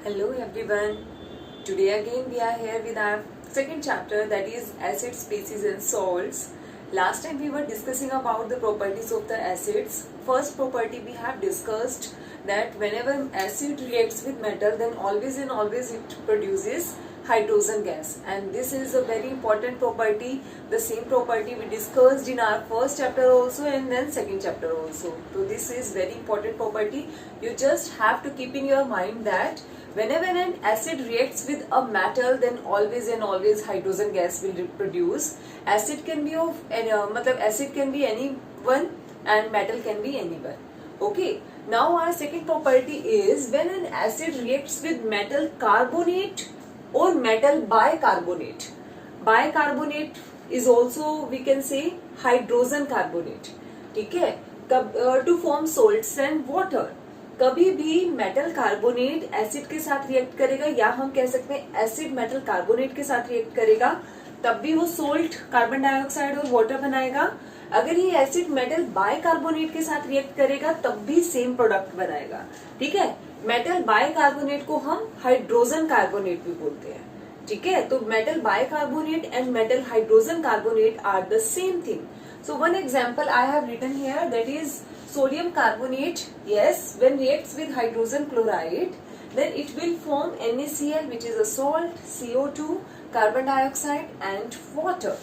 Hello everyone. Today again we are here with our second chapter, that is acid species and salts. Last time we were discussing about the properties of the acids. First property we have discussed that whenever acid reacts with metal, then always and always it produces hydrogen gas, and this is a very important property. The same property we discussed in our first chapter also and then second chapter also. So this is very important property. You just have to keep in your mind that whenever an acid reacts with a metal, then always and always hydrogen gas will produce. Acid can be of acid can be anyone and metal can be anyone. Okay. Now our second property is when an acid reacts with metal carbonate or metal bicarbonate. Bicarbonate is also we can say hydrogen carbonate. ठीक है, to form salts and water. कभी भी metal carbonate acid के साथ react करेगा, या हम कह सकते हैं एसिड मेटल कार्बोनेट के साथ रिएक्ट करेगा, तब भी वो सोल्ट कार्बन डाइऑक्साइड और वाटर बनाएगा. अगर ये एसिड मेटल बाइकार्बोनेट के साथ रिएक्ट करेगा तब भी सेम प्रोडक्ट बनाएगा. ठीक है, मेटल बाइकार्बोनेट को हम हाइड्रोजन कार्बोनेट भी बोलते हैं. ठीक है, तो metal bicarbonate and metal hydrogen carbonate are the same thing. So one example I have written here, that is sodium carbonate. Yes, when reacts with hydrogen chloride, then it will form NaCl, which is a salt, CO2, carbon dioxide and water.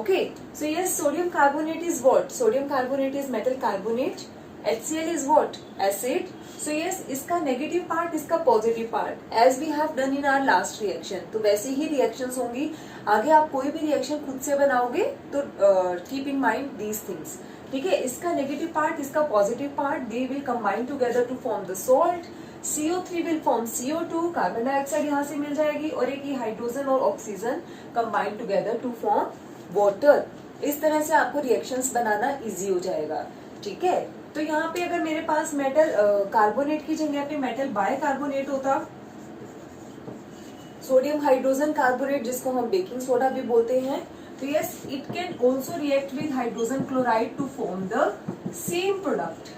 Okay, so yes, sodium carbonate is what? Sodium carbonate is metal carbonate. HCl is what? Acid. So yes, इसका negative part, इसका positive part, as we have done in our last reaction. तो वैसे ही reactions होंगी. आगे आप कोई भी reaction खुद से बनाओगे तो keep in mind these things. ठीक है, इसका नेगेटिव पार्ट, इसका positive part, they will combine together to form the salt. CO3 will form CO2, carbon dioxide यहाँ से मिल जाएगी, और एक ही हाइड्रोजन और oxygen combine together to form water. इस तरह से आपको रिएक्शंस बनाना इजी हो जाएगा. ठीक है, तो यहाँ पे अगर मेरे पास मेटल कार्बोनेट की जगह पे मेटल बाइकार्बोनेट होता, सोडियम हाइड्रोजन कार्बोनेट जिसको हम बेकिंग सोडा भी बोलते हैं, तो yes it can also react with hydrogen chloride to form the same product.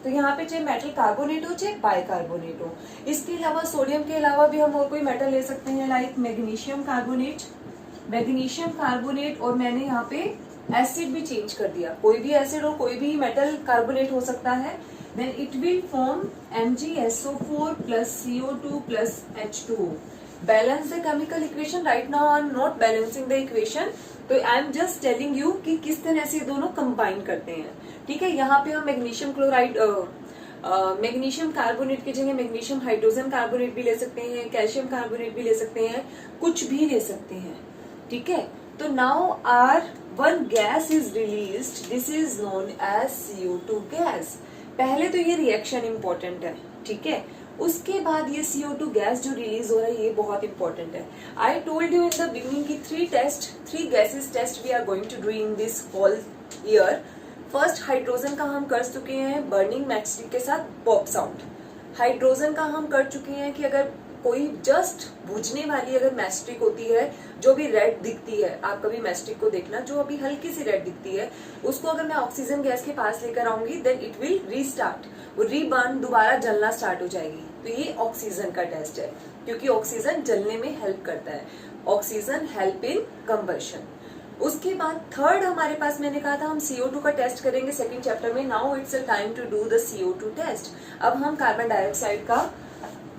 तो यहाँ पे चाहे मेटल कार्बोनेट हो चाहे बाइकार्बोनेट हो. इसके अलावा सोडियम के अलावा भी हम और कोई मेटल ले सकते हैं, like magnesium carbonate. Magnesium carbonate, और मैंने यहाँ पे एसिड भी चेंज कर दिया, कोई भी एसिड और कोई भी मेटल कार्बोनेट हो सकता है. Then it will form MgSO4 plus CO2 plus H2O. Balance the chemical equation. Right now I am not balancing the equation, तो I am just telling you कि किस तरह से दोनों कंबाइन करते हैं. ठीक है, यहाँ पे हम मैग्नीशियम क्लोराइड मैग्नीशियम कार्बोनेट की जगह मैग्नीशियम हाइड्रोजन कार्बोनेट भी ले सकते हैं, कैल्शियम कार्बोनेट भी ले सकते हैं, कुछ भी ले सकते हैं. ठीक है, तो now are one gas is released, this is known as CO2 gas. पहले तो ये रिएक्शन इंपॉर्टेंट है. ठीक है, उसके बाद ये CO2 गैस जो रिलीज हो रहा है ये बहुत इंपॉर्टेंट है. I told you in the beginning की three gases test we are going to do in this whole year. First hydrogen का हम कर चुके हैं बर्निंग मैचस्टिक के साथ पॉप साउंड. हाइड्रोजन का हम कर चुके हैं कि अगर कोई जस्ट बुझने वाली अगर मैस्टिक होती है जो भी रेड दिखती है, आप कभी मैस्टिक को देखना जो अभी हल्की सी रेड दिखती है, उसको अगर मैं ऑक्सीजन गैस के पास लेकर आऊंगी देन इट विल रीस्टार्ट, वो रीबर्न, दोबारा जलना स्टार्ट हो जाएगी. तो ये ऑक्सीजन का टेस्ट है, क्योंकि ऑक्सीजन जलने में हेल्प करता है. Oxygen help in combustion. उसके बाद थर्ड हमारे पास मैंने कहा था हम CO2 का टेस्ट करेंगे सेकेंड चैप्टर में. Now it's a time to do the CO2 test. अब हम कार्बन डाइऑक्साइड का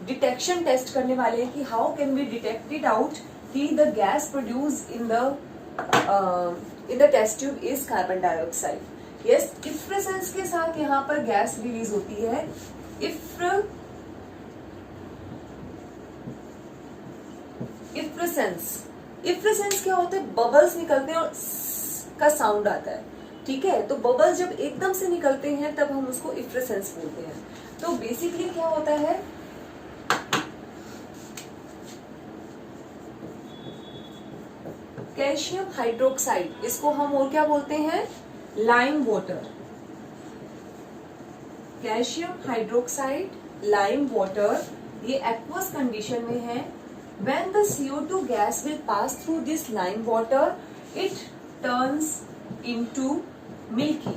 डिटेक्शन टेस्ट करने वाले हैं कि how can we detect it out कि the gas produce in the test tube is carbon dioxide. Yes, effervescence के साथ यहाँ पर गैस रिलीज होती है. इफ्रेसेंस क्या होता है? बबल्स निकलते हैं और का साउंड आता है. ठीक है, तो बबल्स जब एकदम से निकलते हैं तब हम उसको इफ्रेसेंस बोलते हैं. तो बेसिकली क्या होता है, कैल्शियम हाइड्रोक्साइड, इसको हम और क्या बोलते हैं? Lime water. Calcium hydroxide, lime water, ये एक्वस कंडीशन में है. When the CO2 gas will pass through this lime water, it turns into milky.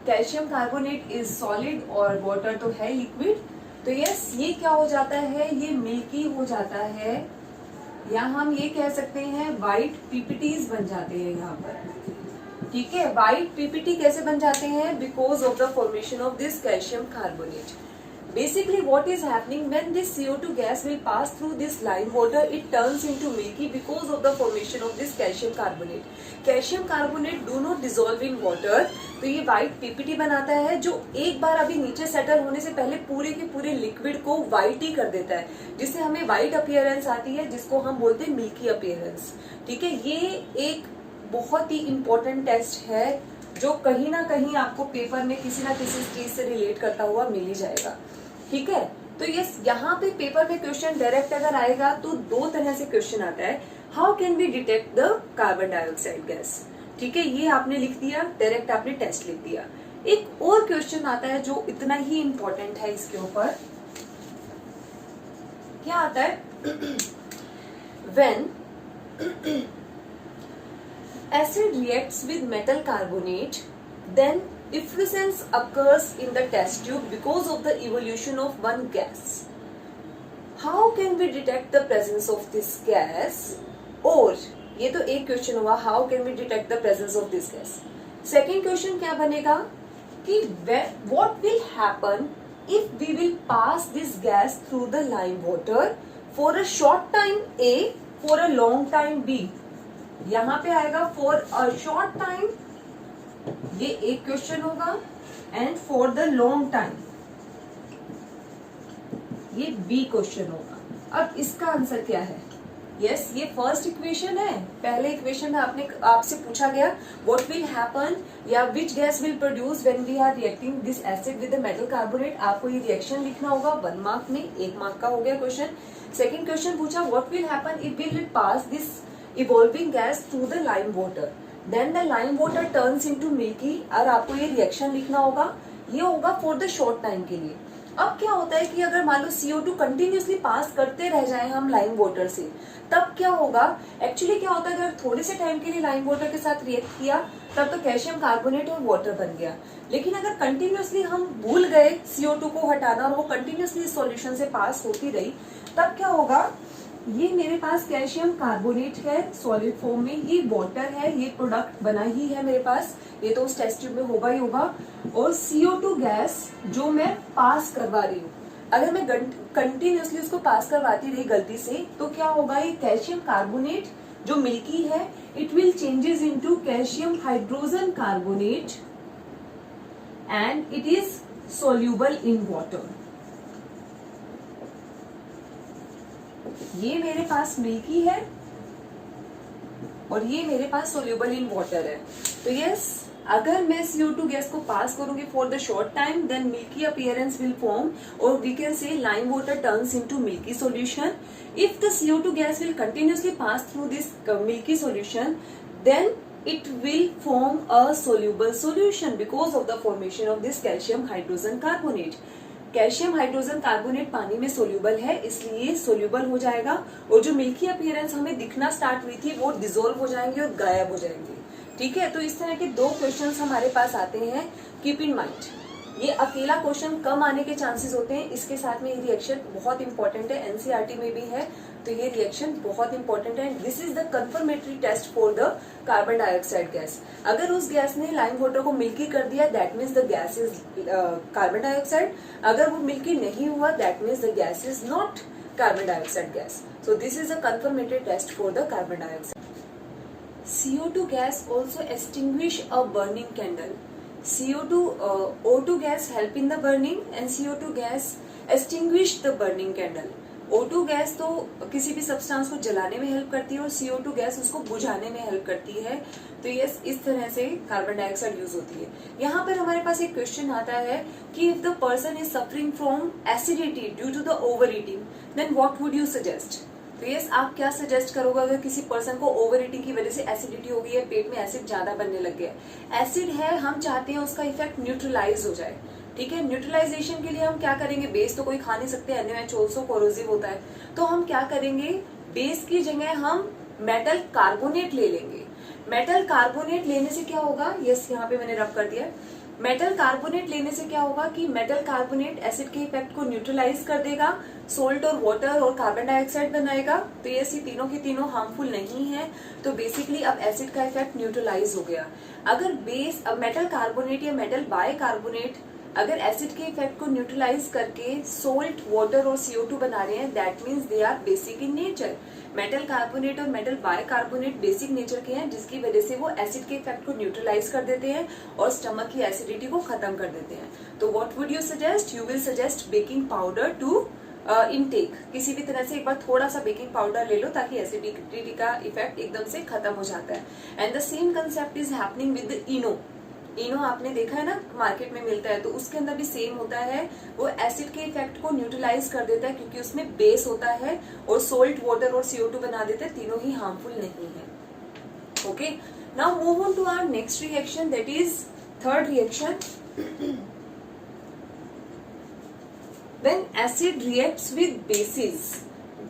Calcium carbonate is solid और वाटर तो है लिक्विड, तो यस ये क्या हो जाता है, ये मिल्की हो जाता है, या हम ये कह सकते हैं व्हाइट पीपीटीज बन जाते हैं यहाँ पर। ठीक है, व्हाइट पीपीटी कैसे बन जाते हैं, because of the formation of this calcium carbonate. Basically, what is happening when this CO2 gas will pass through this lime water, it turns into milky because of the formation of this calcium carbonate. Calcium carbonate do not dissolve in water, तो ये white PPT बनाता है जो एक बार अभी नीचे settle होने से पहले पूरे के पूरे लिक्विड को white ही कर देता है, जिससे हमें white appearance आती है, जिसको हम बोलते हैं milky appearance। ठीक है, ये एक बहुत ही important टेस्ट है जो कहीं ना कहीं आपको पेपर में किसी ना किसी चीज से रिलेट करता हुआ मिल ही जाएगा। ठीक है, तो ये यहाँ पे पेपर में क्वेश्चन डायरेक्ट अगर आएगा तो दो तरह से क्वेश्चन आता है, how can we detect the carbon dioxide gas. ठीक है, ये आपने लिख दिया, डायरेक्ट आपने टेस्ट लिख दिया। एक और क्वेश्चन आता है जो इतना ही इंपॉर्टेंट है इसके ऊपर, क्या आता है, when acid reacts with metal carbonate, then efflorescence occurs in the test tube because of the evolution of one gas. How can we detect the presence of this gas? और ये तो एक क्वेश्चन हुआ, how can we detect the presence of this gas. Second question क्या बनेगा कि what will happen if we will pass this gas through the lime water for a short time A, for a long time B. यहाँ पे आएगा for a short time, ये एक question होगा, and for the long time ये B question होगा। अब इसका आंसर क्या है, यस ये फर्स्ट इक्वेशन है, पहले इक्वेशन में आपसे पूछा गया व्हाट विल हैपन या which gas will produce when we are reacting this acid with the metal carbonate. आपको ये रिएक्शन लिखना होगा 1 मार्क में, 1 मार्क का हो गया क्वेश्चन। सेकेंड क्वेश्चन पूछा what will happen if we will pass this evolving gas through the lime water, then the lime water turns into milky, और आपको ये रिएक्शन लिखना होगा, ये होगा फॉर द शॉर्ट टाइम के लिए। अब क्या होता है कि अगर मान लो CO2 कंटिन्यूसली पास करते रह जाए हम लाइम वाटर से, तब क्या होगा, एक्चुअली क्या होता है अगर थोड़े से टाइम के लिए लाइम वाटर के साथ रिएक्ट किया तब तो कैल्शियम कार्बोनेट और वाटर बन गया, लेकिन अगर कंटिन्यूसली हम भूल गए CO2 को हटाना और वो कंटिन्यूसली सॉल्यूशन से पास होती रही, तब क्या होगा, ये मेरे पास कैल्शियम कार्बोनेट है सॉलिड फॉर्म में, ये वाटर है, ये प्रोडक्ट बना ही है मेरे पास, ये तो उस टेस्ट ट्यूब में होगा ही होगा, और CO2 गैस जो मैं पास करवा रही हूँ, अगर मैं कंटिन्यूसली उसको पास करवाती रही गलती से, तो क्या होगा, ये कैल्शियम कार्बोनेट जो मिल्की है it will changes into calcium hydrogen carbonate and it is soluble in water. ये मेरे पास मिल्की है और ये मेरे पास सोल्यूबल इन वाटर है, तो यस अगर मैं CO2 गैस को पास करूंगी for the short time, then milky appearance will form, और we can say lime water turns into milky solution. If the CO2 gas will continuously pass through this milky solution, then it will form a soluble solution because of the formation of this calcium hydrogen carbonate. Calcium hydrogen carbonate पानी में soluble है, इसलिए soluble हो जाएगा, और जो milky appearance हमें दिखना स्टार्ट हुई थी वो डिसॉल्व हो जाएंगे और गायब हो जाएंगे। ठीक है, तो इस तरह के दो क्वेश्चंस हमारे पास आते हैं, कीप इन माइंड। ये अकेला क्वेश्चन कम आने के चांसेस होते हैं, इसके साथ में ये रिएक्शन बहुत इंपॉर्टेंट है, एनसीईआरटी में भी है, तो ये रिएक्शन बहुत इंपॉर्टेंट है। This is the confirmatory test for the carbon dioxide gas. अगर उस गैस ने लाइम वाटर को मिल्की कर दिया, that means the gas is carbon dioxide. अगर वो मिल्की नहीं हुआ, that means the gas is not carbon dioxide gas. So this is a confirmatory test for the carbon dioxide. CO2 gas also extinguish a burning candle. O2 gas help in the burning and CO2 gas extinguish the burning candle. O2 gas तो किसी भी substance को जलाने में help करती है और CO2 gas उसको बुझाने में हेल्प करती है, तो ये इस तरह से कार्बन डाइऑक्साइड यूज होती है। यहाँ पर हमारे पास एक क्वेश्चन आता है कि if the person is suffering from acidity due to the overeating, then what would you suggest. तो यस आप क्या सजेस्ट करोगे अगर किसी पर्सन को ओवर ईटिंग की वजह से एसिडिटी हो गई है, पेट में एसिड ज्यादा बनने लग गया, एसिड है, हम चाहते हैं उसका इफेक्ट न्यूट्रलाइज हो जाए। ठीक है, न्यूट्रलाइजेशन के लिए हम क्या करेंगे, बेस तो कोई खा नहीं सकते, NaOH ऑल्सो कोरोसिव होता है, तो हम क्या करेंगे, बेस की जगह हम मेटल कार्बोनेट ले लेंगे। मेटल कार्बोनेट लेने से क्या होगा, यस यहाँ पे मैंने रब कर दिया, मेटल कार्बोनेट लेने से क्या होगा कि मेटल कार्बोनेट एसिड के इफेक्ट को न्यूट्रलाइज कर देगा, सोल्ट और वाटर और कार्बन डाइऑक्साइड बनाएगा। तो ये तीनों के तीनों हार्मफुल नहीं है। तो बेसिकली अब एसिड का इफेक्ट न्यूट्रलाइज हो गया। अगर बेस अब मेटल कार्बोनेट या मेटल बाइकार्बोनेट अगर एसिड के इफेक्ट को न्यूट्रलाइज करके सोल्ट, वाटर और CO2 बना रहे हैं, that means they are basic in nature. Metal carbonate और मेटल बाइकार्बोनेट बेसिक नेचर के हैं, जिसकी वजह से वो एसिड के इफेक्ट को न्यूट्रलाइज कर देते हैं और स्टमक की एसिडिटी को खत्म कर देते हैं। तो what would you suggest? You will suggest baking powder to intake. किसी भी तरह से एक बार थोड़ा सा बेकिंग पाउडर ले लो ताकि एसिडिटी का इफेक्ट एकदम से खत्म हो जाता है। And the same concept is happening with Eno. Eno आपने देखा है ना, मार्केट में मिलता है, तो उसके अंदर भी सेम होता है। वो एसिड के इफेक्ट को न्यूट्रलाइज कर देता है क्योंकि उसमें बेस होता है और सोल्ट, वाटर और CO2 बना देता है। तीनों ही हार्मफुल नहीं है। Okay, now move on to our next reaction, that is third reaction. When acid reacts with bases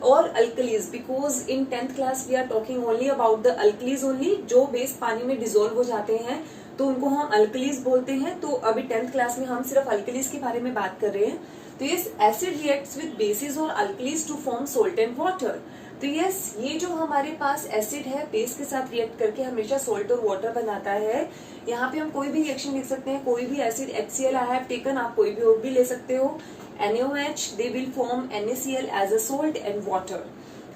or alkalis, because in 10th class we are talking only about the alkalis only, जो base पानी में dissolve हो जाते हैं तो उनको हम alkalis बोलते हैं। तो अभी 10th क्लास में हम सिर्फ अल्कलीज के बारे में बात कर रहे हैं। तो yes, acid reacts with bases और alkalis to form salt and water. तो यस, ये जो हमारे पास एसिड है बेस के साथ रिएक्ट करके हमेशा सोल्ट और वाटर बनाता है। यहाँ पे हम कोई भी रिएक्शन लिख सकते हैं, कोई भी acid HCl I have taken, आप कोई भी और भी ले सकते हो। NaOH, they will form NaCl as a salt and water.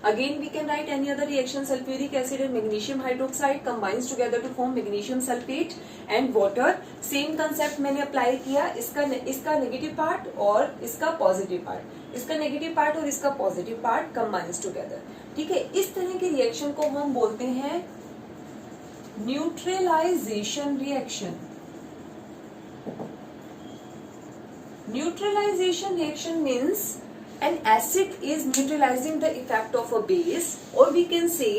Again we can write any other reaction, sulfuric acid and magnesium hydroxide combines together to form magnesium sulfate and water. Same concept मैंने apply किया, इसका negative part और इसका positive part, इसका negative part और इसका positive part combines together। ठीक है, इस तरह के रिएक्शन को हम बोलते हैं neutralization reaction. Neutralization reaction means an acid is neutralizing the effect of a base, or we can say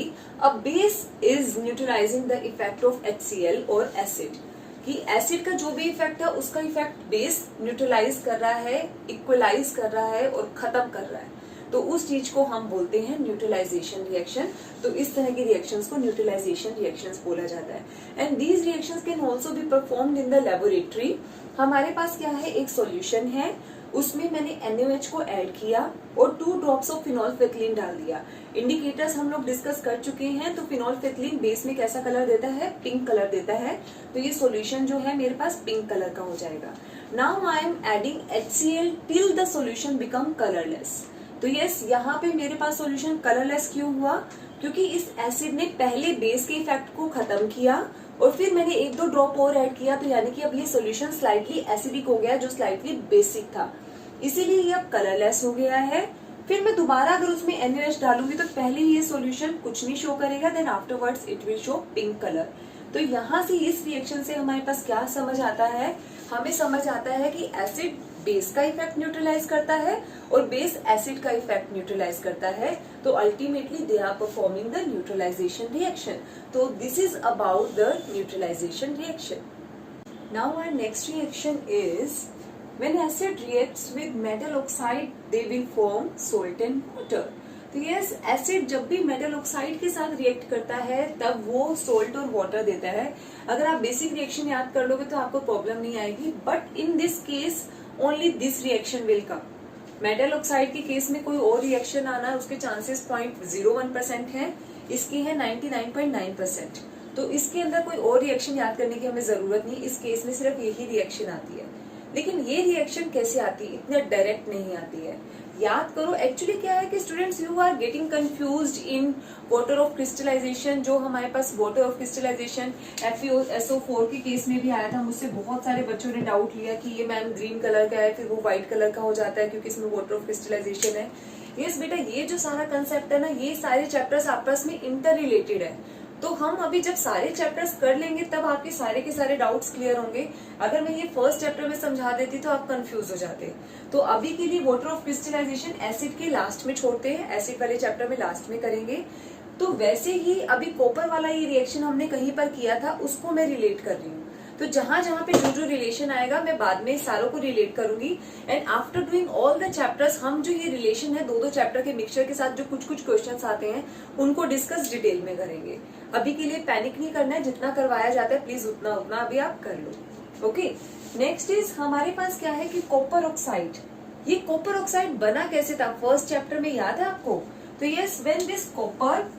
a base is neutralizing the effect of HCl or acid। कि एसिड का जो भी इफेक्ट है उसका इफेक्ट बेस न्यूट्रलाइज कर रहा है, equalise कर रहा है और खत्म कर रहा है। तो उस चीज को हम बोलते हैं न्यूट्रलाइजेशन रिएक्शन। तो इस तरह की रिएक्शंस को न्यूट्रलाइजेशन रिएक्शंस बोला जाता है। And these reactions can also be performed in the laboratory. हमारे पास क्या है, एक सॉल्यूशन है, उसमें मैंने NaOH को ऐड किया और 2 ड्रॉप्स ऑफ फिनोल्फेथिलीन डाल दिया। इंडिकेटर्स हम लोग डिस्कस कर चुके हैं। तो फिनोल्फेथिलीन बेस में कैसा कलर देता है, पिंक कलर देता है। तो ये सॉल्यूशन जो है मेरे पास पिंक कलर का हो जाएगा। Now I am adding HCl till the solution become colourless. तो यस, यहाँ पे मेरे पास सॉल्यूशन कलरलेस क्यों हुआ? क्योंकि इस एसिड ने पहले बेस के इफेक्ट को खत्म किया और फिर मैंने 1-2 ड्रॉप और ऐड किया। तो यानी कि अब ये सॉल्यूशन स्लाइटली एसिडिक हो गया जो स्लाइटली बेसिक था, इसीलिए ये अब कलरलेस हो गया है। फिर मैं दोबारा अगर उसमें NaOH डालूंगी तो पहले ये सॉल्यूशन कुछ नहीं शो करेगा, then afterwards it will show pink colour. तो यहाँ से इस रिएक्शन से हमारे पास क्या समझ आता है, हमें समझ आता है कि एसिड बेस का इफेक्ट न्यूट्रलाइज करता है और बेस एसिड का इफेक्ट न्यूट्रलाइज करता है। तो ultimately they are performing the neutralization reaction. तो this is about the neutralization reaction. Now our next reaction is when acid reacts with metal oxide they will form salt and water। तो yes, acid जब भी metal oxide के साथ react करता है तब वो सोल्ट और वाटर देता है। अगर आप बेसिक रिएक्शन याद कर लोगे तो आपको प्रॉब्लम नहीं आएगी, but in this case only this reaction will come. Metal oxide के केस में कोई और रिएक्शन आना उसके चांसेस 0.01% है, इसकी है 99.9%। तो इसके अंदर कोई और रिएक्शन याद करने की हमें जरूरत नहीं, इस केस में सिर्फ यही रिएक्शन आती है। लेकिन ये रिएक्शन कैसे आती है, इतने डायरेक्ट नहीं आती है। याद करो, एक्चुअली क्या है कि students you are getting confused in water of crystallization. जो हमारे पास वाटर ऑफ क्रिस्टलाइजेशन FeSO4 के केस में भी आया था, मुझसे बहुत सारे बच्चों ने डाउट लिया कि ये मैम ग्रीन कलर का है फिर वो व्हाइट कलर का हो जाता है क्योंकि इसमें वाटर ऑफ क्रिस्टलाइजेशन है। यस बेटा, ये जो सारा कंसेप्ट है ना, ये सारे चैप्टर्स आपस में इंटर रिलेटेड है। तो हम अभी जब सारे चैप्टर्स कर लेंगे तब आपके सारे के सारे डाउट्स क्लियर होंगे। अगर मैं ये फर्स्ट चैप्टर में समझा देती तो आप कंफ्यूज हो जाते। तो अभी के लिए वाटर ऑफ क्रिस्टलाइजेशन एसिड के लास्ट में छोड़ते हैं, एसिड वाले चैप्टर में लास्ट में करेंगे। तो वैसे ही अभी कॉपर वाला ये रिएक्शन हमने कहीं पर किया था, उसको मैं रिलेट कर रही हूँ। तो जहां जहां पे जो रिलेशन आएगा मैं बाद में सारों को रिलेट करूंगी। And after doing all the chapters हम जो ये रिलेशन है 2-2 चैप्टर के मिक्सचर के साथ जो कुछ क्वेश्चंस आते हैं उनको डिस्कस डिटेल में करेंगे। अभी के लिए पैनिक नहीं करना है, जितना करवाया जाता है प्लीज उतना अभी आप कर लो। ओके, नेक्स्ट इज हमारे पास क्या है कि कॉपर ऑक्साइड। ये कॉपर ऑक्साइड बना कैसे था, फर्स्ट चैप्टर में याद है आपको? तो yes, when this copper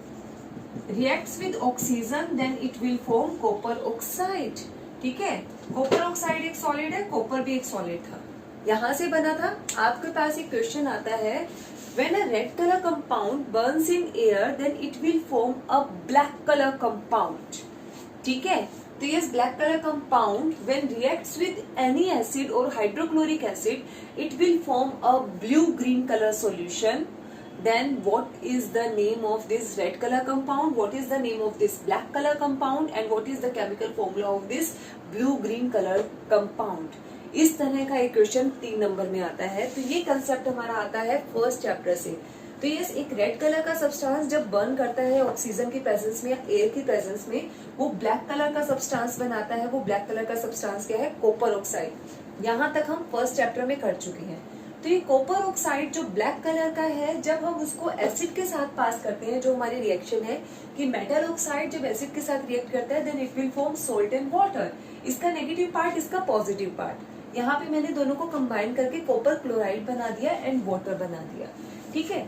reacts with oxygen then it will form copper oxide. ठीक है, कॉपर ऑक्साइड एक सॉलिड है, कॉपर भी एक सॉलिड था, यहां से बना था। आपके पास एक क्वेश्चन आता है, when a red color compound burns in air then it will form a black color compound। ठीक है, तो ये black color compound when reacts with any acid or hydrochloric acid it will form a blue green color solution। Then what is the name of this red color compound, what is the name of this black color compound and what is the chemical formula of this blue green color compound। इस तरह का एक question 3 number में आता है। तो ये concept हमारा आता है फर्स्ट चैप्टर से। तो ये एक रेड कलर का सब्सटेंस जब बर्न करता है ऑक्सीजन की प्रेजेंस में या एयर की प्रेजेंस में, वो ब्लैक कलर का सब्सटेंस बनाता है। वो ब्लैक कलर का सब्सटेंस क्या है, कॉपर ऑक्साइड। यहाँ तक हम फर्स्ट चैप्टर में कर चुके हैं। तो ये कॉपर ऑक्साइड जो ब्लैक कलर का है, जब हम उसको एसिड के साथ पास करते हैं, जो हमारी रिएक्शन है कि मेटल ऑक्साइड जब एसिड के साथ रिएक्ट करता है then it will form salt and water. इसका नेगेटिव पार्ट, इसका पॉजिटिव पार्ट। यहाँ पे मैंने दोनों को कंबाइन करके कॉपर क्लोराइड बना दिया एंड वाटर बना दिया। ठीक है,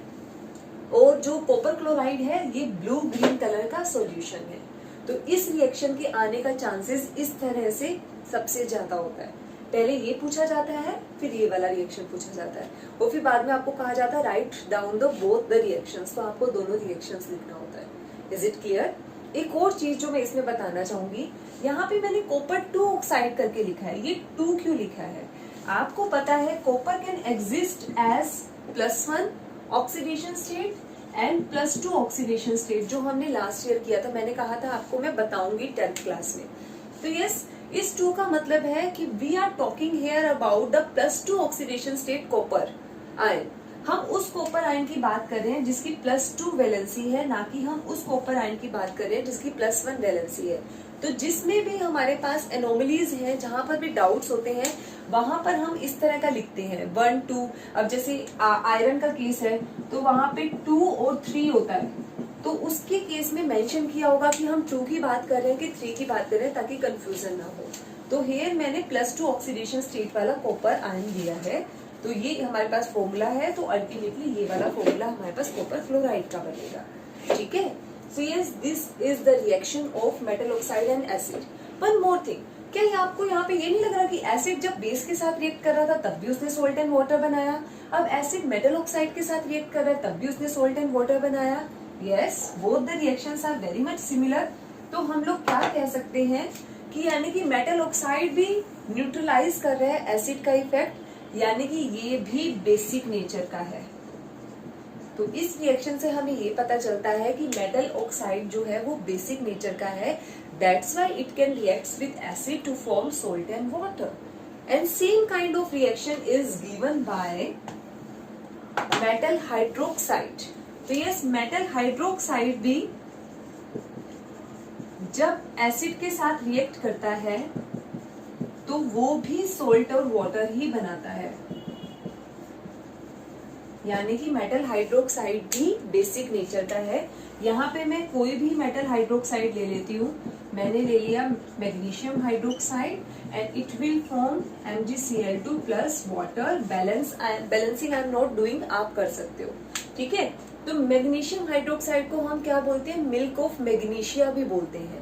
और जो कॉपर क्लोराइड है ये ब्लू ग्रीन कलर का सॉल्यूशन है। तो इस रिएक्शन के आने का चांसेस इस तरह से सबसे ज्यादा होता है। पहले ये पूछा जाता है, फिर ये वाला रिएक्शन पूछा जाता है, और फिर बाद में आपको कहा जाता है write down the both the reactions. तो आपको दोनों रिएक्शंस लिखना होता है। Is it clear? एक और चीज जो मैं इसमें बताना चाहूंगी, यहाँ पे मैंने कॉपर 2 ऑक्साइड करके लिखा है। ये 2 क्यों लिखा है? आपको पता है copper can exist as +1 oxidation state and +2 oxidation state, जो हमने लास्ट ईयर किया था। मैंने कहा था आपको मैं बताऊंगी 10th क्लास में। तो यस, इस 2 का मतलब है कि we are talking here about the +2 oxidation state copper ion. हम उस कॉपर आयन की बात कर रहे हैं जिसकी +2 वैलेंसी है, ना कि हम उस कॉपर आयन की बात कर रहे हैं जिसकी +1 वैलेंसी है। तो जिसमें भी हमारे पास एनोमलीज हैं, जहां पर भी डाउट्स होते हैं, वहां पर हम इस तरह का लिखते हैं 1 2। अब जैसे आयरन का केस है तो वहां पे 2 और 3 होता है, तो उसके केस में मेंशन किया होगा कि हम 2 की बात कर रहे हैं कि 3 की बात कर रहे हैं, ताकि कंफ्यूजन ना हो। तो हियर मैंने +2 ऑक्सीडेशन स्टेट वाला कॉपर आयन दिया है। तो ये हमारे पास फॉर्मूला है, तो अल्टीमेटली ये वाला फॉर्मूला हमारे पास कॉपर क्लोराइड का बनेगा। ठीक है, so yes, this is the reaction of metal oxide and acid. One more thing, क्या ये आपको यहाँ पे ये नहीं लग रहा कि एसिड जब बेस के साथ रिएक्ट कर रहा था तब भी उसने सोल्ट एंड वाटर बनाया, अब एसिड मेटल ऑक्साइड के साथ रिएक्ट कर रहा है तब भी उसने सोल्ट एंड वाटर बनाया? Yes, both the reactions are very much similar. तो हम लोग क्या कह सकते हैं कि यानी कि मेटल ऑक्साइड भी न्यूट्रलाइज कर रहा है एसिड का इफेक्ट, यानी कि ये भी बेसिक नेचर का है। तो इस रिएक्शन से हमें ये पता चलता है कि मेटल ऑक्साइड जो है वो बेसिक नेचर का है। That's why it can react with acid to form salt and water. And same kind of reaction is given by metal hydroxide. तो यस, मेटल हाइड्रोक्साइड भी जब एसिड के साथ रिएक्ट करता है तो वो भी सोल्ट और वाटर ही बनाता है, यानी कि मेटल हाइड्रोक्साइड भी बेसिक नेचर का है। यहाँ पे मैं कोई भी मेटल हाइड्रोक्साइड ले लेती हूँ। मैंने ले लिया magnesium hydroxide and it will form MgCl2 plus water. Balancing I am not doing, आप कर सकते हो। ठीक है, तो मैग्नीशियम हाइड्रोक्साइड को हम क्या बोलते हैं? मिल्क ऑफ मैग्नीशिया भी बोलते हैं,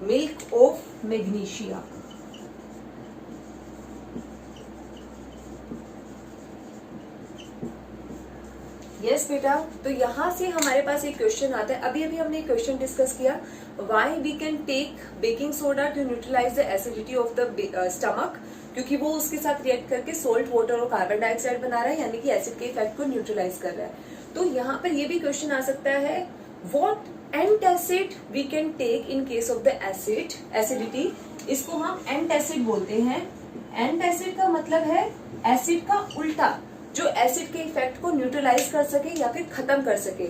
मिल्क ऑफ मैग्नीशिया। यस बेटा, तो यहाँ से हमारे पास एक क्वेश्चन आता है। अभी अभी हमने क्वेश्चन डिस्कस किया, why we can take baking soda to neutralize the acidity of the stomach, क्योंकि वो उसके साथ रिएक्ट करके सोल्ट वाटर और कार्बन डाइऑक्साइड बना रहा है, यानी कि एसिड के इफेक्ट को न्यूट्रलाइज कर रहा है। तो यहाँ पर ये भी क्वेश्चन आ सकता है, what antacid we can take in case of the acidity. इसको हम एंटासिड बोलते हैं। एंटासिड का मतलब है एसिड का उल्टा, जो एसिड के इफेक्ट को न्यूट्रलाइज कर सके या फिर खत्म कर सके।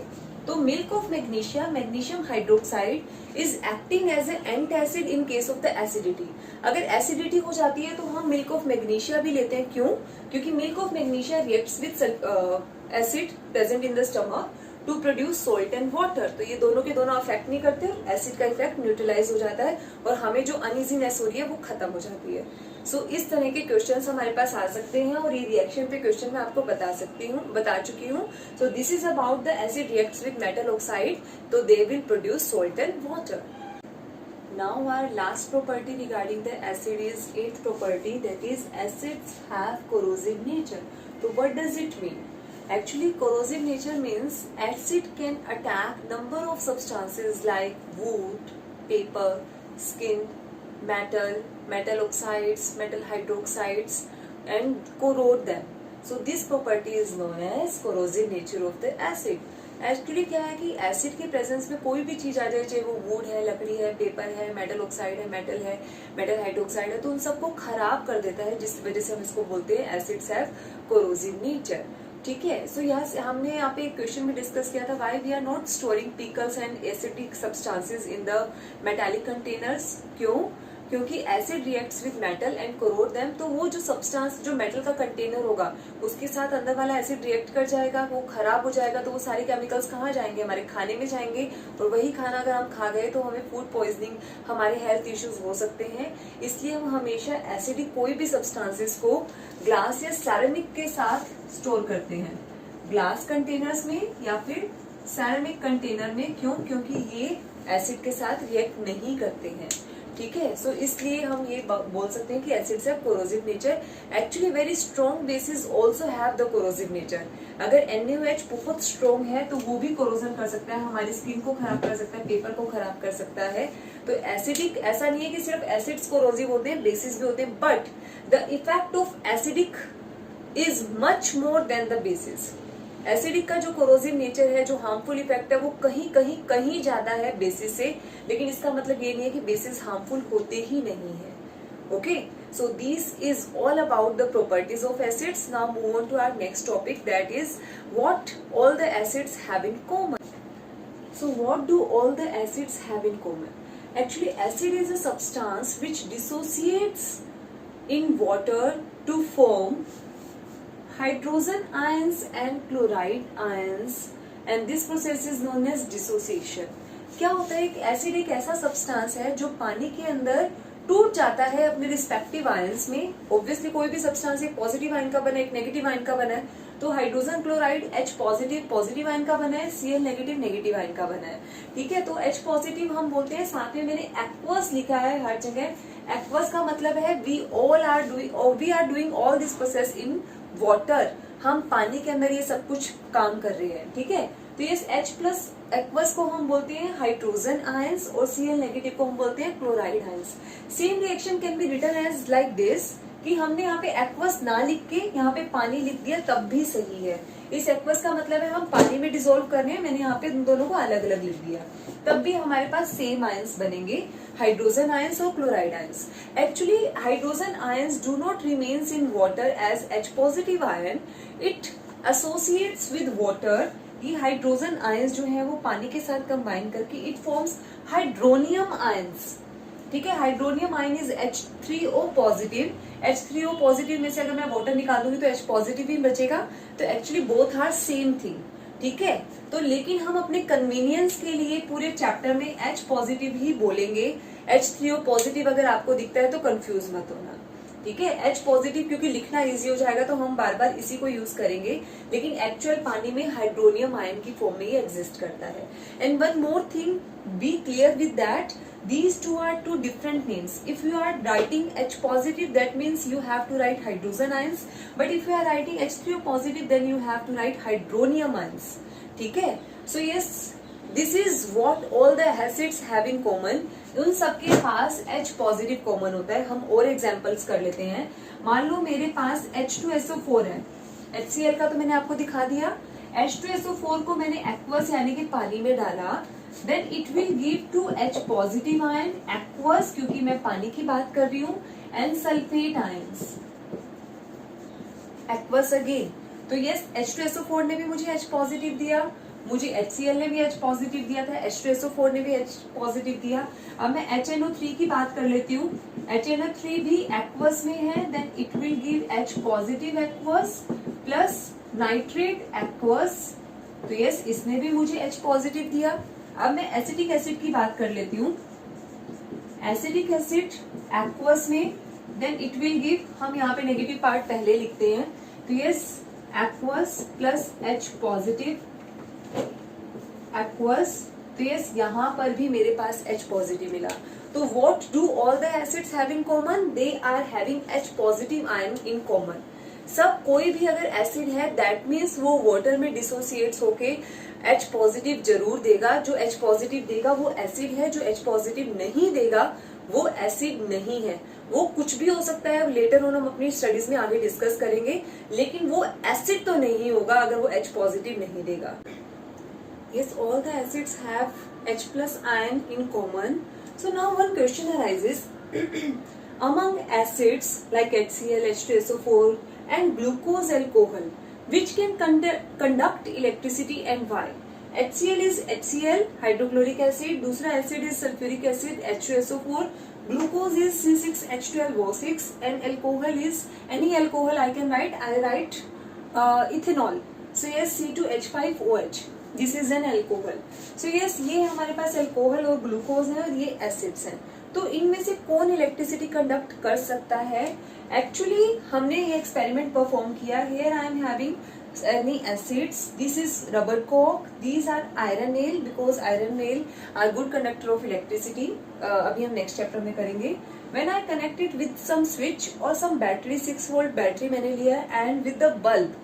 तो milk of magnesia, magnesium hydroxide is acting as a antacid in case of the acidity. अगर एसिडिटी हो जाती है तो हम मिल्क ऑफ मैग्नीशिया भी लेते हैं। क्यों? क्योंकि milk of magnesia reacts with acid present in the stomach to produce salt and water. तो ये दोनों के दोनों अफेक्ट नहीं करते, एसिड का इफेक्ट न्यूट्रलाइज हो जाता है और हमें जो अनइजीनेस हो रही है वो खत्म हो जाती है। सो इस तरह के क्वेश्चंस हमारे पास आ सकते हैं और ये रिएक्शन पे क्वेश्चन मैं आपको बता चुकी हूँ. So this is about the acid reacts with metal oxide, तो they will produce salt and water. Now our last property regarding the acid is eighth property, that is acids have corrosive nature. So what does it mean? Actually corrosive nature means acid can attack number of substances like wood, paper, skin, metal oxides, metal hydroxides and corrode them. So this property is known as corrosive nature of the acid. Actually क्या है कि acid के presence में कोई भी चीज आ जाए, चाहे वो वुड है, लकड़ी है, पेपर है, मेटल ऑक्साइड है, मेटल हाइड्रोक्साइड है, तो उन सबको खराब कर देता है, जिस वजह से हम इसको बोलते हैं एसिड्स हैव कोरोसिव नेचर. ठीक है. सो यहाँ से हमने यहाँ पे एक क्वेश्चन में डिस्कस किया था, why we are not storing pickles and acidic substances in the metallic containers. क्योंकि acid reacts with metal and corrode them, तो वो जो सब्सटेंस जो मेटल का कंटेनर होगा उसके साथ अंदर वाला एसिड रिएक्ट कर जाएगा, वो खराब हो जाएगा, तो वो सारे केमिकल्स कहाँ जाएंगे, हमारे खाने में जाएंगे, और वही खाना अगर हम खा गए तो हमें फूड पॉइजनिंग, हमारे हेल्थ इश्यूज हो सकते हैं. इसलिए हम हमेशा एसिडिक कोई भी सब्सटेंसेस को ग्लास या सैरेमिक के साथ स्टोर करते हैं, ग्लास कंटेनर्स में या फिर सैरेमिक कंटेनर में. क्योंकि ये एसिड के साथ रिएक्ट नहीं करते हैं. ठीक है. सो इसलिए हम ये बोल सकते हैं कि acids have corrosive nature. Actually very strong bases also have the corrosive nature. अगर NaOH बहुत स्ट्रॉन्ग है तो वो भी कोरोजन कर सकता है, हमारी स्किन को खराब कर सकता है, पेपर को खराब कर सकता है. तो एसिडिक ऐसा नहीं है कि सिर्फ एसिड्स कोरोसिव होते हैं, बेसिस भी होते हैं, but the effect of acidic is much more than the basis. Acidic का जो कोरोसिव नेचर है, जो हार्मफुल इफेक्ट है, वो कहीं ज्यादा है बेसिस से, लेकिन इसका मतलब ये नहीं है कि बेसिस हार्मफुल होते ही नहीं है. Okay. So this is all about the properties of acids. Now move on to our next topic, that is what all the acids have in common. So what do all the acids have in common? Actually acid is a substance which dissociates in water to form hydrogen ions and chloride ions, and this process is known as dissociation. क्या होता है, एक acid एक ऐसा substance है जो पानी के अंदर टूट जाता है अपने रिस्पेक्टिव आयंस में. ऑब्वियसली कोई भी सब्सटेंस एक पॉजिटिव आयन का बना है, एक नेगेटिव आयन का बना है, तो hydrogen chloride H positive ion का बना है, Cl नेगेटिव आयन का बना है. ठीक है. तो H पॉजिटिव हम बोलते हैं. साथ में मैंने एक्वस लिखा है हर जगह. एक्वस का मतलब है we are doing all this process in water. हम पानी के अंदर ये सब कुछ काम कर रहे हैं. ठीक है. तो ये H प्लस एक्वस को हम बोलते हैं हाइड्रोजन आयंस और Cl नेगेटिव को हम बोलते हैं chloride ions. Same reaction can be written as like this, कि हमने यहाँ पे एक्वस ना लिख के यहाँ पे पानी लिख दिया तब भी सही है. इस एक्वस का मतलब है हम पानी में डिसॉल्व कर रहे हैं, मैंने यहाँ पे दोनों को अलग अलग लिख दिया, तब भी हमारे पास सेम आयंस बनेंगे, हाइड्रोजन आयंस और chloride ions. Actually hydrogen ions do not remains in water as H positive ion, it associates with water. ये हाइड्रोजन आयंस जो है वो पानी के साथ कंबाइन करके इट फॉर्म्स हाइड्रोनियम आयंस. ठीक है. Hydronium ion is H3O positive. H3O positive में से अगर मैं वाटर निकाल दूंगी तो H पॉजिटिव ही बचेगा. तो actually both are same thing. ठीक है. तो लेकिन हम अपने कन्वीनियंस के लिए पूरे चैप्टर में H पॉजिटिव ही बोलेंगे. H3O पॉजिटिव अगर आपको दिखता है तो कंफ्यूज मत होना. ठीक है. H पॉजिटिव क्योंकि लिखना इजी हो जाएगा तो हम बार बार इसी को यूज करेंगे, लेकिन एक्चुअल पानी में हाइड्रोनियम आयन की फॉर्म में ही एग्जिस्ट करता है. And one more thing, be clear with that these two are two different names. If you are writing H positive, that means you have to write hydrogen ions, but if you are writing H3O positive, then you have to write hydronium ions. ठीक है. So yes, this is what all the acids have in common. उन सबके पास H positive common होता है. हम और examples कर लेते हैं. मान लो मेरे पास H2SO4 है. HCl का तो मैंने आपको दिखा दिया. H2SO4 को मैंने एक्वस यानी कि पानी में डाला, then it will give to H positive ion, aqueous क्योंकि मैं पानी की बात कर रही हूँ, and sulfate ions, aqueous again. तो yes, H2SO4 ने भी मुझे H पॉजिटिव दिया, मुझे HCl ने भी H पॉजिटिव दिया था, H2SO4 ने भी H पॉजिटिव दिया. अब मैं HNO3 की बात कर लेती हूँ. HNO3 भी aqueous में है, then it will give H positive aqueous plus nitrate aqueous. तो yes, इसने भी मुझे H पॉजिटिव दिया. अब मैं एसिटिक एसिड की बात कर लेती हूँ. एसिटिक एसिड एक्वस में देन इट विल गिव, हम यहाँ पे नेगेटिव पार्ट पहले लिखते हैं, तो yes aqueous plus H positive, aqueous, तो यस यहाँ पर भी मेरे पास H पॉजिटिव मिला। तो what do all the acids have in common? They are having H positive ion in common. सब कोई भी अगर एसिड है दैट मीन्स वो वाटर में डिसोसिएट्स होके H पॉजिटिव जरूर देगा। जो H पॉजिटिव देगा वो एसिड है, जो H पॉजिटिव नहीं देगा वो एसिड नहीं है। वो कुछ भी हो सकता है, लेटर ऑन हम अपनी स्टडीज में आगे डिस्कस करेंगे, लेकिन वो एसिड तो नहीं होगा अगर वो H पॉजिटिव नहीं देगा। Yes, all the acids have H plus ion in common. So now one question arises among acids like HCl, H2SO4 and glucose alcohol, which can conduct electricity and why? HCl is HCl, hydrochloric acid, दूसरा acid is sulfuric acid, H2SO4, glucose is C6H12O6 and alcohol is any alcohol I can write, I write ethanol. So yes, C2H5OH. This is an alcohol. So yes, ये हमारे पास alcohol और glucose है और ये acids हैं। तो इनमें से कौन इलेक्ट्रिसिटी कंडक्ट कर सकता है? एक्चुअली हमने ये एक्सपेरिमेंट परफॉर्म किया। Here I am having any acids, this is rubber cork, these are iron nail because iron nail are good conductor of electricity. अभी हम नेक्स्ट चैप्टर में करेंगे। When I connect it with some switch or some battery, 6 volt battery मैंने लिया and with the bulb,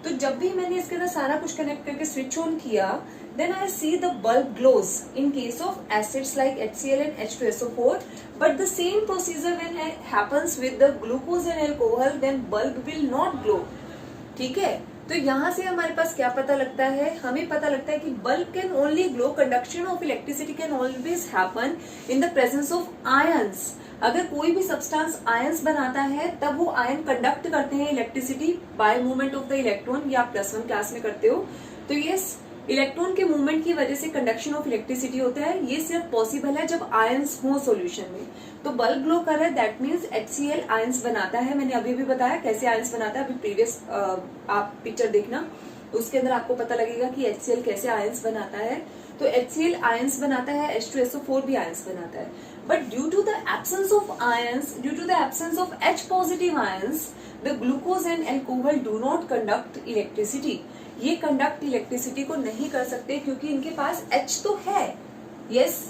तो जब भी मैंने इसके अंदर सारा कुछ कनेक्ट करके स्विच ऑन किया, then I see the bulb glows in case of acids like HCl and H2SO4, but the same procedure when happens with the glucose and alcohol, then bulb will not glow. ठीक है, तो यहाँ से हमारे पास क्या पता लगता है? हमें पता लगता है कि bulb can only glow, conduction of electricity can always happen in the presence of ions. अगर कोई भी सब्सटेंस आयंस बनाता है तब वो आयन कंडक्ट करते हैं electricity bye movement of the electron, या +1 क्लास में करते हो। तो ये इलेक्ट्रॉन के मूवमेंट की वजह से कंडक्शन ऑफ इलेक्ट्रिसिटी होता है। ये सिर्फ पॉसिबल है जब आयंस हो सॉल्यूशन में। तो बल्ब ग्लो कर रहा है दैट मीन्स HCl आयंस बनाता है। मैंने अभी भी बताया कैसे आयंस बनाता है, अभी प्रीवियस आप पिक्चर देखना, उसके अंदर आपको पता लगेगा कि HCl कैसे आयंस बनाता है। तो HCl आयंस बनाता है, H2SO4 भी आयंस बनाता है, but due to the absence of ions, due to the absence of H positive ions, the glucose and alcohol do not conduct electricity. ये कंडक्ट इलेक्ट्रिसिटी को नहीं कर सकते क्योंकि इनके पास H तो है। यस,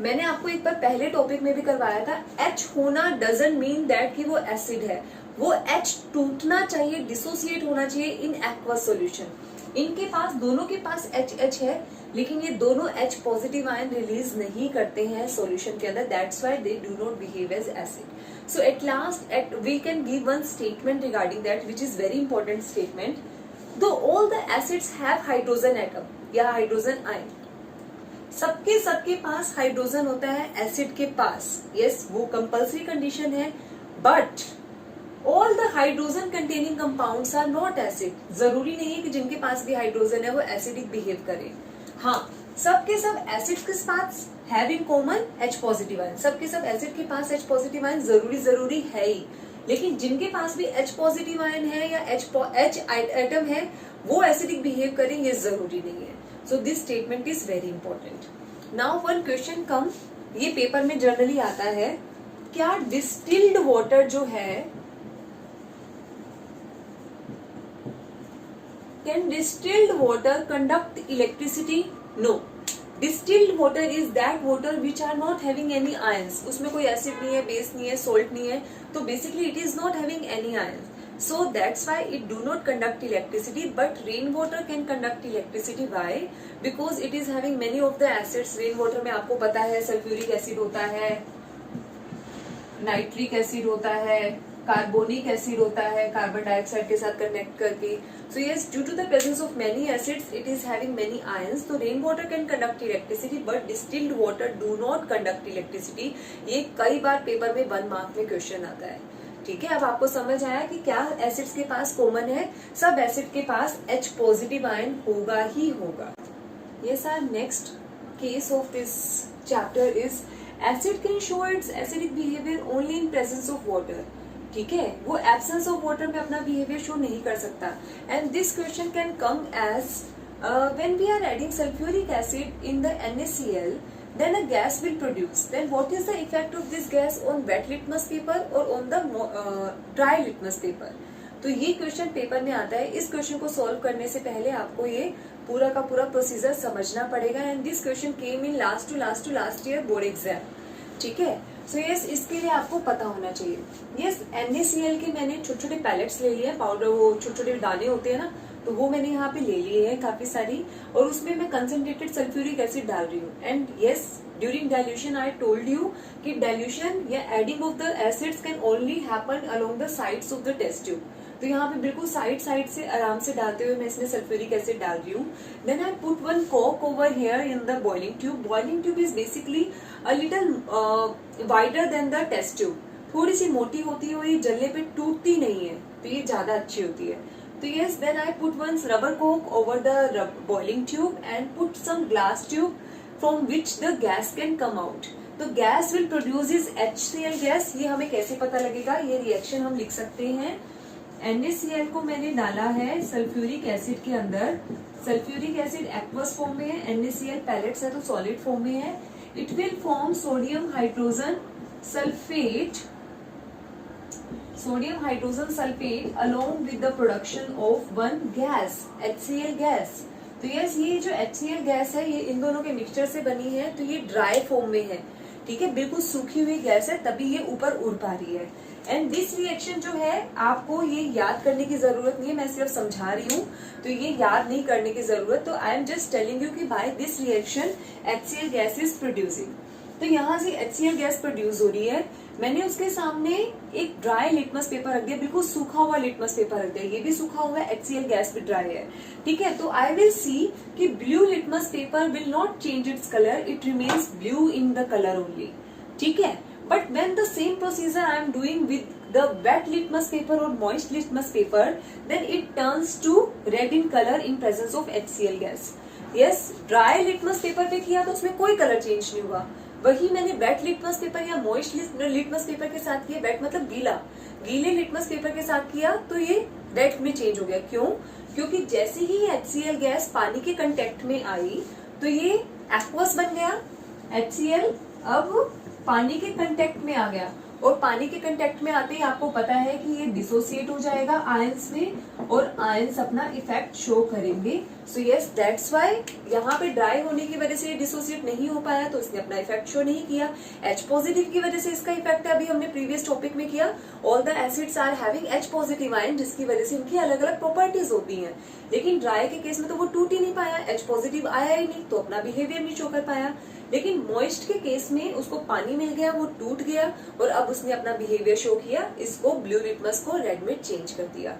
मैंने आपको एक बार पहले टॉपिक में भी करवाया था, H होना डजंट मीन दैट कि वो एसिड है। वो H टूटना चाहिए, डिसोसिएट होना चाहिए इन एक्वस सॉल्यूशन। इनके पास, दोनों के पास HH है, लेकिन ये दोनों H पॉजिटिव आयन रिलीज नहीं करते हैं सॉल्यूशन के अंदर, that's why they do not behave as acid. So at last we can give one statement regarding that which is very important statement. Though all the acids have hydrogen atom या hydrogen ion, सबके पास hydrogen होता है acid के पास। Yes, वो compulsory condition है, but all the hydrogen containing compounds are not acid. जरूरी नहीं है कि जिनके पास भी हाइड्रोजन है वो एसिडिक बिहेव करे। हाँ, सबके सब एसिड के पास have in common H positive ion, सबके सब एसिड के पास H पॉजिटिव आयन जरूरी है ही, लेकिन जिनके पास भी H पॉजिटिव आयन है या H एटम है वो एसिडिक बिहेव करें ये जरूरी नहीं है। So this statement is very important. Now one question come, ये पेपर में जनरली आता है, क्या डिस्टिल्ड वाटर जो है, can distilled water conduct electricity? No. Distilled water is that water which are not having any ions. उसमें कोई acid नहीं है, बेस नहीं है, सोल्ट नहीं है, तो basically it is not having any ions. So that's why it do not conduct electricity. But rainwater can conduct electricity. Why? Because it is having many of the acids. Rainwater में आपको पता है sulphuric acid होता है, nitric acid होता है, carbonic acid होता है कार्बन डाइऑक्साइड के साथ कनेक्ट करके। So yes, due to the presence of many acids it is having many ions. तो rain water can conduct electricity but distilled water do not conduct electricity. ये कई बार paper में 1 mark में question आता है। ठीक है, अब आपको समझ आया कि क्या एसिड्स के पास कॉमन है? सब एसिड के पास H पॉजिटिव आयन होगा ही होगा। Yes, our next case of this chapter is acid can show its acidic behaviour only in presence of water. ठीक है, वो एब्सेंस ऑफ वाटर में अपना बिहेवियर शो नहीं कर सकता। And this question can come as when we are adding sulphuric acid in the NaCl, then a gas will produce. Then what is the effect of this gas on wet litmus paper or on the dry litmus paper? तो ये question paper में आता है. इस question को solve करने से पहले आपको ये पूरा का पूरा प्रोसीजर समझना पड़ेगा. And this question came in last year board exam. ठीक है. सो यस, इसके लिए आपको पता होना चाहिए. यस, NaCl के मैंने छोटे छोटे पैलेट्स ले लिए, पाउडर, वो छोटे छोटे दाने होते हैं ना, तो वो मैंने यहाँ पे ले लिए हैं काफी सारी, और उसमें मैं कंसंट्रेटेड सल्फ्यूरिक एसिड डाल रही हूँ. And yes, during dilution I told you कि डाइल्यूशन या adding of the acids can only happen along the sides of the test tube. तो यहाँ पे बिल्कुल साइड से आराम से डालते हुए मैं इसमें सल्फ्यूरिक एसिड डाल रही हूँ. देन आई पुट वन कॉक over here in the boiling tube. Boiling tube is basically a little wider than the test tube. थोड़ी सी मोटी होती है और ये जलने पे टूटती नहीं है, तो ये ज्यादा अच्छी होती है. तो yes, then I put one rubber कोक over the boiling tube and put some glass tube from which the gas can come out. तो gas will produce is HCl gas. ये हमें कैसे पता लगेगा? ये रिएक्शन हम लिख सकते हैं. NaCl को मैंने डाला है सल्फ्यूरिक एसिड के अंदर. सल्फ्यूरिक एसिड एक्वस फॉर्म में है, NaCl पैलेट्स है तो सॉलिड फॉर्म में है. It will form sodium hydrogen sulphate along with the production of one gas, HCl gas. तो यस, ये जो HCl गैस है ये इन दोनों के मिक्सचर से बनी है, तो ये ड्राई फॉर्म में है. ठीक है, बिल्कुल सूखी हुई गैस है, तभी ये ऊपर उड़ पा रही है. एंड दिस रिएक्शन जो है आपको ये याद करने की जरूरत नहीं है, मैं सिर्फ समझा रही हूँ, तो ये याद नहीं करने की जरूरत. तो I am just telling you कि by this reaction HCl gas is producing. तो यहाँ से HCl गैस प्रोड्यूस हो रही है. मैंने उसके सामने एक ड्राई लिटमस पेपर रख दिया, बिल्कुल सूखा हुआ लिटमस पेपर रख दिया. ये भी सूखा हुआ है, HCl गैस भी ड्राई है. ठीक है, तो आई विल सी कि blue litmus paper will not change its colour, it remains blue in the colour only. ठीक है, but when the same procedure I am doing with the wet litmus paper or moist litmus paper, then it turns to red in color in presence of HCl gas. Yes, dry litmus paper पे किया तो उसमें कोई colour change नहीं हुआ. वही मैंने wait litmus paper या मॉइस्ट लिटमस पेपर के साथ किया, वेट मतलब गीला, गीले लिटमस पेपर के साथ किया तो ये रेड में चेंज हो गया. क्यों? क्योंकि जैसे ही HCl गैस पानी के कंटेक्ट में आई तो ये एक्वस बन गया. HCl अब पानी के कंटेक्ट में आ गया, और पानी के कंटेक्ट में आते ही आपको पता है कि ये डिसोसिएट हो जाएगा आयंस में, और आयंस अपना इफेक्ट शो करेंगे. सो यस, दैट्स व्हाई यहाँ पे ड्राई होने की वजह से ये डिसोसिएट नहीं हो पाया, तो इसने अपना इफेक्ट शो नहीं किया. H पॉजिटिव की वजह से इसका इफेक्ट है, अभी हमने प्रीवियस टॉपिक में किया. All the acids are having H positive ion, जिसकी वजह से इनकी अलग अलग प्रॉपर्टीज होती हैं. लेकिन ड्राई के केस में तो वो टूट ही नहीं पाया, H पॉजिटिव आया ही नहीं, तो अपना बिहेवियर नहीं शो कर पाया. लेकिन मॉइस्ट के केस में उसको पानी मिल गया, वो टूट गया, और अब उसने अपना बिहेवियर शो किया, इसको ब्लू लिटमस को रेड में चेंज कर दिया.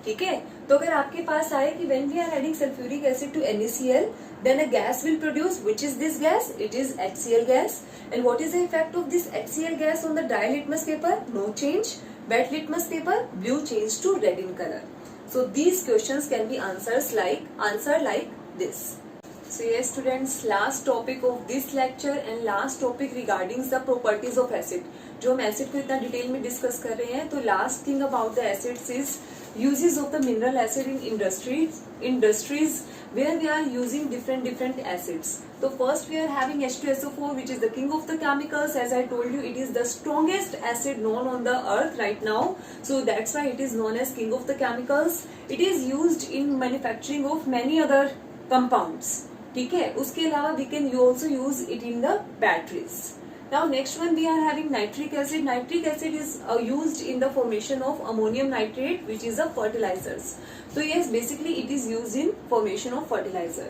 ठीक है, तो अगर आपके पास आए कि when we are adding sulphuric acid to NaCl, then a gas will produce. Which is this gas? It is HCl gas. And what is the effect of this HCl gas on the dry litmus paper? No change. Wet litmus paper, blue changed to red in color. So these questions can be answered like this. So yes students, last topic of this lecture and last topic regarding the properties of acid. जो हम acid को इतना detail में discuss कर रहे हैं, तो last thing about the acids is uses of the mineral acid in industries where we are using different acids. So first we are having H2SO4, which is the king of the chemicals. As I told you, it is the strongest acid known on the earth right now, so that's why it is known as king of the chemicals. It is used in manufacturing of many other compounds. ठीक है, उसके अलावा we can also use it in the batteries. Now next one we are having nitric acid. Nitric acid is used in the formation of ammonium nitrate, which is a fertilizers. So yes, basically it is used in formation of fertilizer.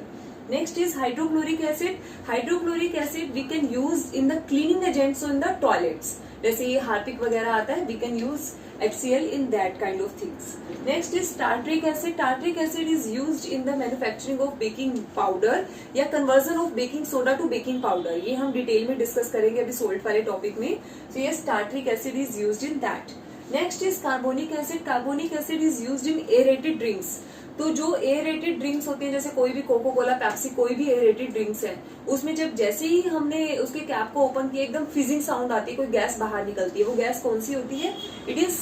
Next is hydrochloric acid. Hydrochloric acid we can use in the cleaning agents in the toilets. जैसे ये Harpic वगैरह आता है, we can use HCl in that kind of things. Next is tartaric acid. Tartaric acid is used in the manufacturing of baking powder या conversion of baking soda to baking powder. ये हम detail में discuss करेंगे अभी salt वाले topic में. So yes, tartaric acid is used in that. Next is carbonic acid. Carbonic acid is used in aerated drinks. तो जो एयरेटेड ड्रिंक्स होती हैं, जैसे कोई भी कोको कोला, पेप्सी, कोई भी एयरेटेड ड्रिंक्स है, उसमें जब जैसे ही हमने उसके कैप को ओपन किया, एकदम फिजिंग साउंड आती है, कोई गैस बाहर निकलती है. वो गैस कौन सी होती है? इट इज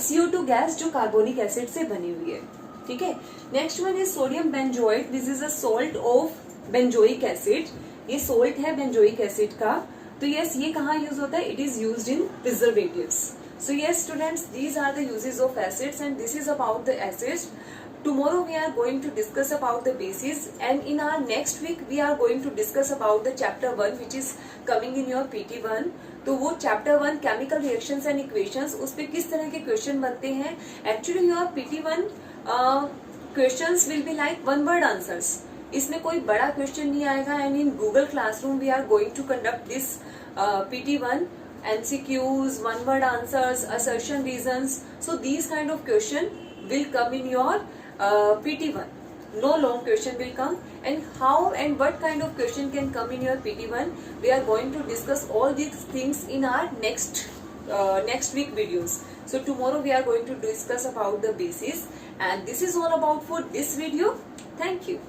CO2 गैस, जो कार्बोनिक एसिड से बनी हुई है. ठीक है. Next one is sodium benzoate. This is a salt of benzoic acid. ये सोल्ट है बेंजोइक एसिड का। तो यस, ये कहाँ यूज होता है? It is used in preservatives. So yes students, these are the uses of acids and this is about the acids. Tomorrow we are going to discuss about the bases and in our next week we are going to discuss about the chapter 1 which is coming in your PT1. तो वो chapter 1 chemical reactions and equations, उस पे किस तरह के question बनते हैं। Actually your PT1 questions will be like one word answers. इसमें कोई बड़ा क्वेश्चन नहीं आएगा and in Google Classroom we are going to conduct this PT1 MCQs, one word answers, assertion reasons. So these kind of question will come in your PT1. No long question will come. And how and what kind of question can come in your PT1? We are going to discuss all these things in our next week videos. So tomorrow we are going to discuss about the basis. And this is all about for this video. Thank you.